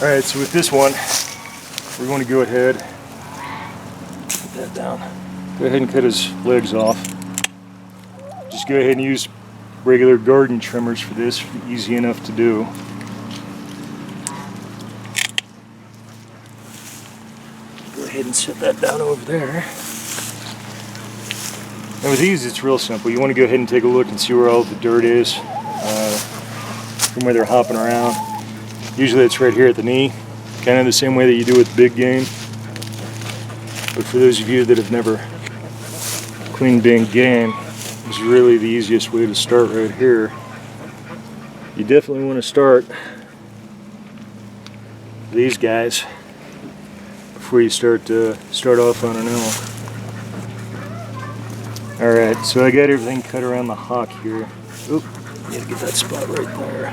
Alright, so with this one, we're going to go ahead, put that down, go ahead and cut his legs off. Just go ahead and use regular garden trimmers for this, easy enough to do. Go ahead and set that down over there. And with these, it's real simple. You want to go ahead and take a look and see where all the dirt is from where they're hopping around. Usually it's right here at the knee, kind of the same way that you do with big game. But for those of you that have never cleaned big game, this is really the easiest way to start right here. You definitely want to start these guys before you start off on an elk. Alright, so I got everything cut around the hock here. Oop, need to get that spot right there.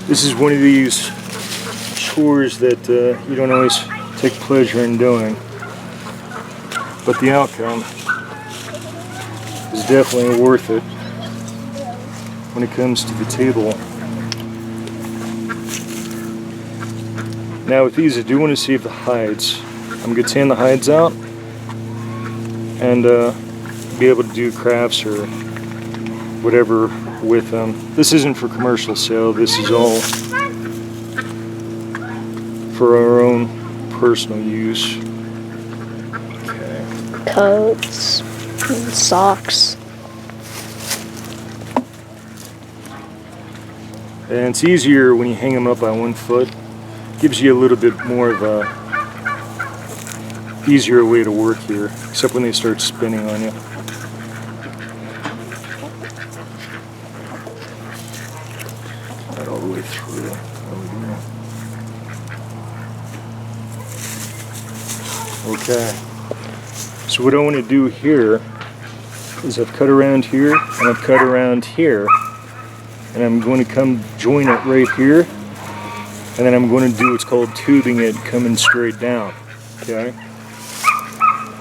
This is one of these chores that you don't always take pleasure in doing, but the outcome is definitely worth it when it comes to the table. Now with these, I do want to save the hides. I'm going to tan the hides out and be able to do crafts or whatever with them. This isn't for commercial sale. This is all for our own personal use. Okay. Coats, socks. And it's easier when you hang them up by 1 foot. Gives you a little bit more of a easier way to work here, except when they start spinning on you. Right all the way through. There we go. Okay. So what I want to do here is I've cut around here and I've cut around here, and I'm going to come join it right here. And then I'm going to do what's called tubing it, coming straight down. Okay?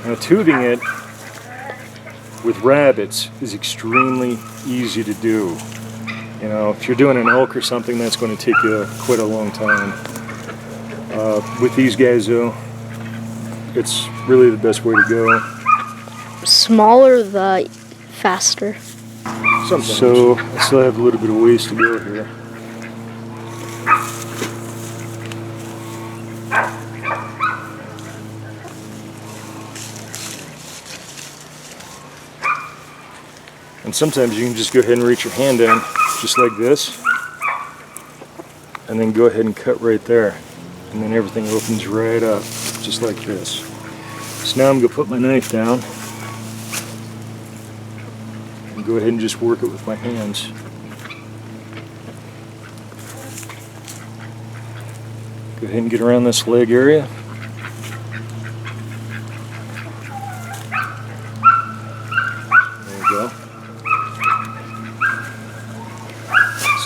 Now tubing it with rabbits is extremely easy to do. You know, if you're doing an elk or something, that's going to take you quite a long time. With these guys though, it's really the best way to go. Smaller the faster. Sometimes. So I still have a little bit of ways to go here. And sometimes you can just go ahead and reach your hand in, just like this, and then go ahead and cut right there. And then everything opens right up, just like this. So now I'm going to put my knife down, and go ahead and just work it with my hands. Go ahead and get around this leg area.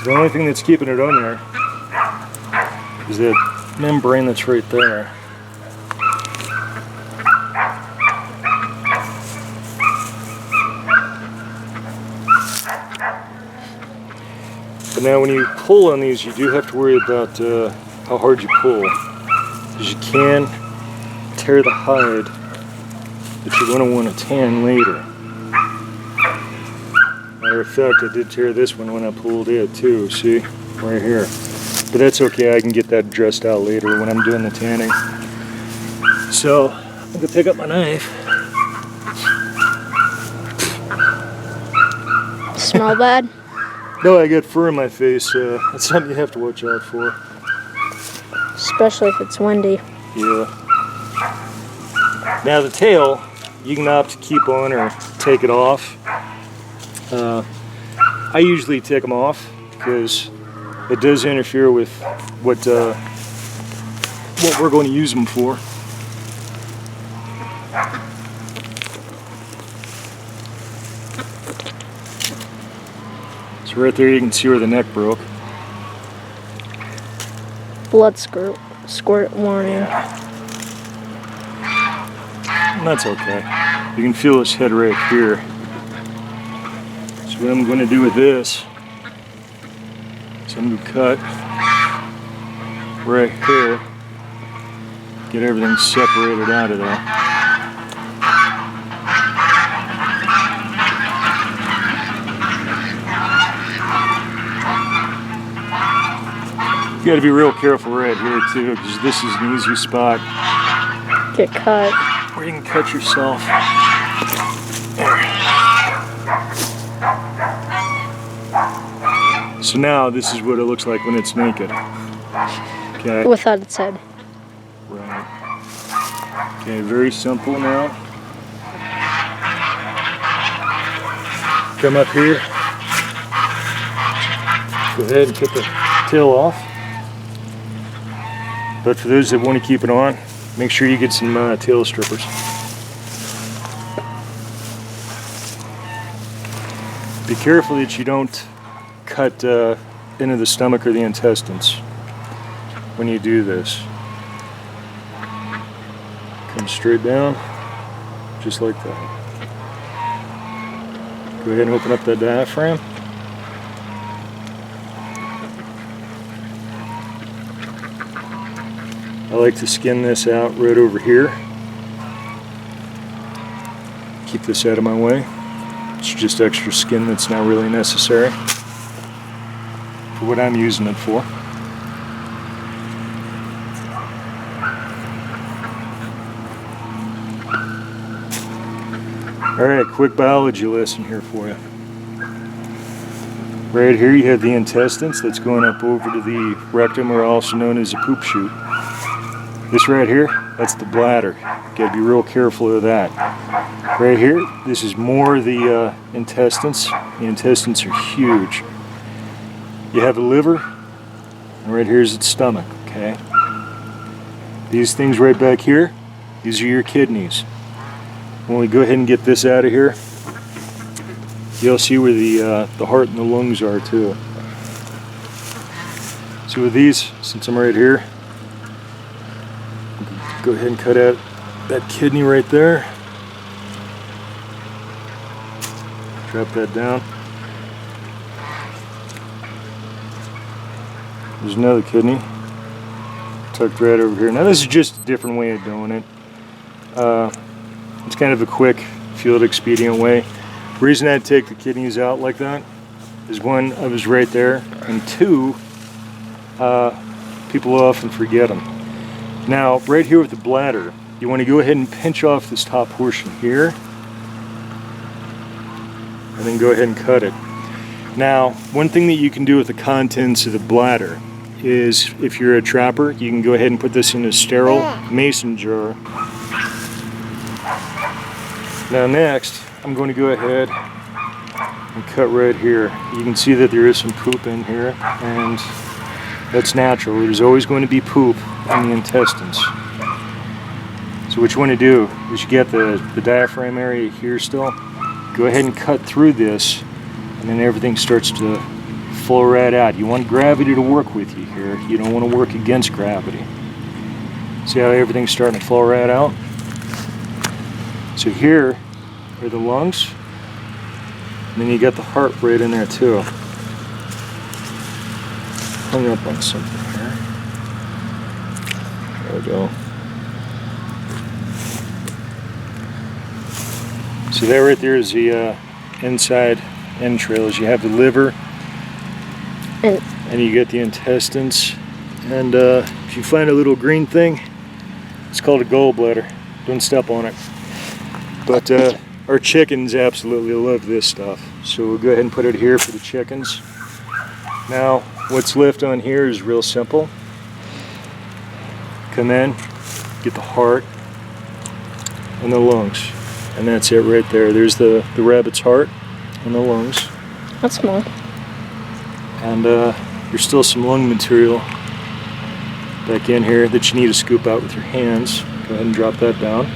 The only thing that's keeping it on there is that membrane that's right there. But now when you pull on these, you do have to worry about how hard you pull, because you can tear the hide that you're going to want to tan later. Matter of fact, I did tear this one when I pulled it too, see? Right here. But that's okay, I can get that dressed out later when I'm doing the tanning. So, I'm going to pick up my knife. Smell bad? No, I got fur in my face. That's something you have to watch out for. Especially if it's windy. Yeah. Now the tail, you can opt to keep on or take it off. I usually take them off because it does interfere with what we're going to use them for. So right there you can see where the neck broke. Blood squirt warning. And that's okay. You can feel this head right here. So what I'm going to do with this is I'm going to cut right here, get everything separated out of there. You got to be real careful right here too, because this is an easy spot. Get cut. Where you can cut yourself. There. So now this is what it looks like when it's naked. Okay. Without its head. Right. Okay, very simple now. Come up here. Go ahead and cut the tail off. But for those that want to keep it on, make sure you get some tail strippers. Be careful that you don't cut into the stomach or the intestines when you do this. Come straight down, just like that. Go ahead and open up that diaphragm. I like to skin this out right over here. Keep this out of my way. It's just extra skin that's not really necessary for what I'm using it for. Alright, quick biology lesson here for you. Right here you have the intestines that's going up over to the rectum, or also known as a poop chute. This right here, that's the bladder. You gotta be real careful of that. Right here, this is more the intestines. The intestines are huge. You have the liver, and right here is its stomach, okay? These things right back here, these are your kidneys. When we go ahead and get this out of here, you'll see where the heart and the lungs are too. So with these, since I'm right here, go ahead and cut out that kidney right there. Drop that down. There's another kidney tucked right over here. Now this is just a different way of doing it. It's kind of a quick, field expedient way. The reason I take the kidneys out like that is, one, I was right there, and two, people often forget them. Now, right here with the bladder, you want to go ahead and pinch off this top portion here, and then go ahead and cut it. Now, one thing that you can do with the contents of the bladder is, if you're a trapper, you can go ahead and put this in a sterile mason jar. Now next, I'm going to go ahead and cut right here. You can see that there is some poop in here, and that's natural. There's always going to be poop in the intestines. So what you want to do is, you get the diaphragm area here still, go ahead and cut through this, and then everything starts to flow right out. You want gravity to work with you here. You don't want to work against gravity. See how everything's starting to flow right out? So here are the lungs, and then you got the heart right in there too. Hung up on something here. There we go. So that right there is the inside entrails. You have the liver, and you get the intestines. And if you find a little green thing, it's called a gallbladder. Don't step on it. But our chickens absolutely love this stuff. So we'll go ahead and put it here for the chickens. Now, what's left on here is real simple. Come in, get the heart and the lungs. And that's it right there. There's the rabbit's heart and the lungs. That's small. And there's still some lung material back in here that you need to scoop out with your hands. Go ahead and drop that down.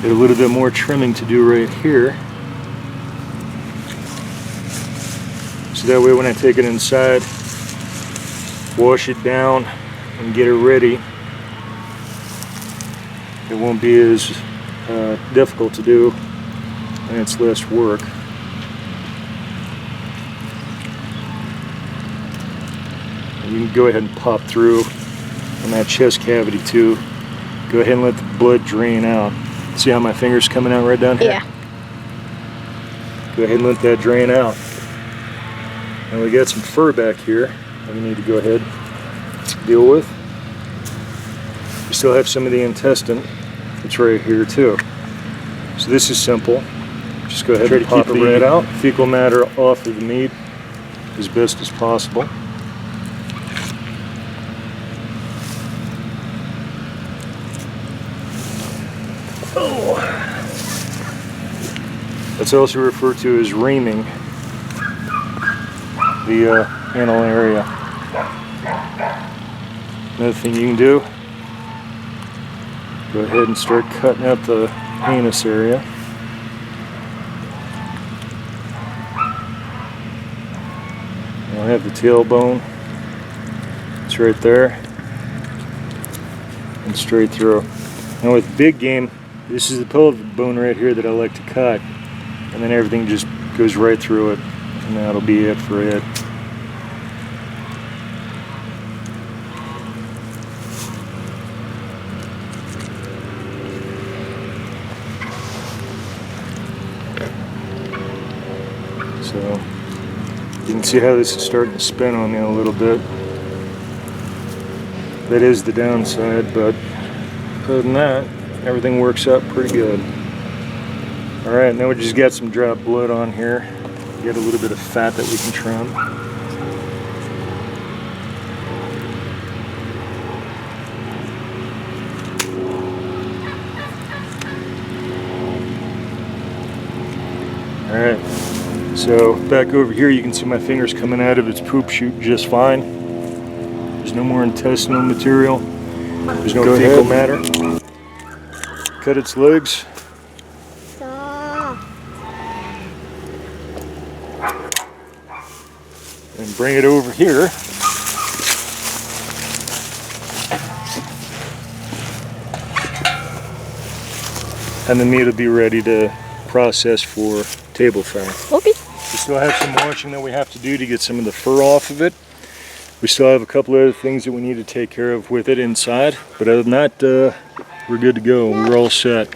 Get a little bit more trimming to do right here. So that way when I take it inside, wash it down and get it ready, it won't be as difficult to do, and it's less work. And you can go ahead and pop through in that chest cavity too. Go ahead and let the blood drain out. See how my finger's coming out right down here? Yeah. Go ahead and let that drain out. And we got some fur back here that we need to go ahead and deal with. We still have some of the intestine that's right here too. So this is simple. Just go ahead and pop it right out. Fecal matter off of the meat as best as possible. Oh. That's also referred to as reaming the anal area. Another thing you can do, go ahead and start cutting out the anus area. I'll have the tailbone. It's right there. And straight through. Now with big game, this is the pelvic bone right here that I like to cut. And then everything just goes right through it. And that'll be it for it. So you can see how this is starting to spin on me a little bit. That is the downside, but other than that, everything works out pretty good. Alright, now we just got some dry blood on here. Got a little bit of fat that we can trim. Alright, so back over here you can see my fingers coming out of its poop chute just fine. There's no more intestinal material. There's no fecal matter. Cut its legs. And bring it over here. And the meat will be ready to process for table fat. Okay. We still have some washing that we have to do to get some of the fur off of it. We still have a couple other things that we need to take care of with it inside. But other than that, we're good to go. We're all set.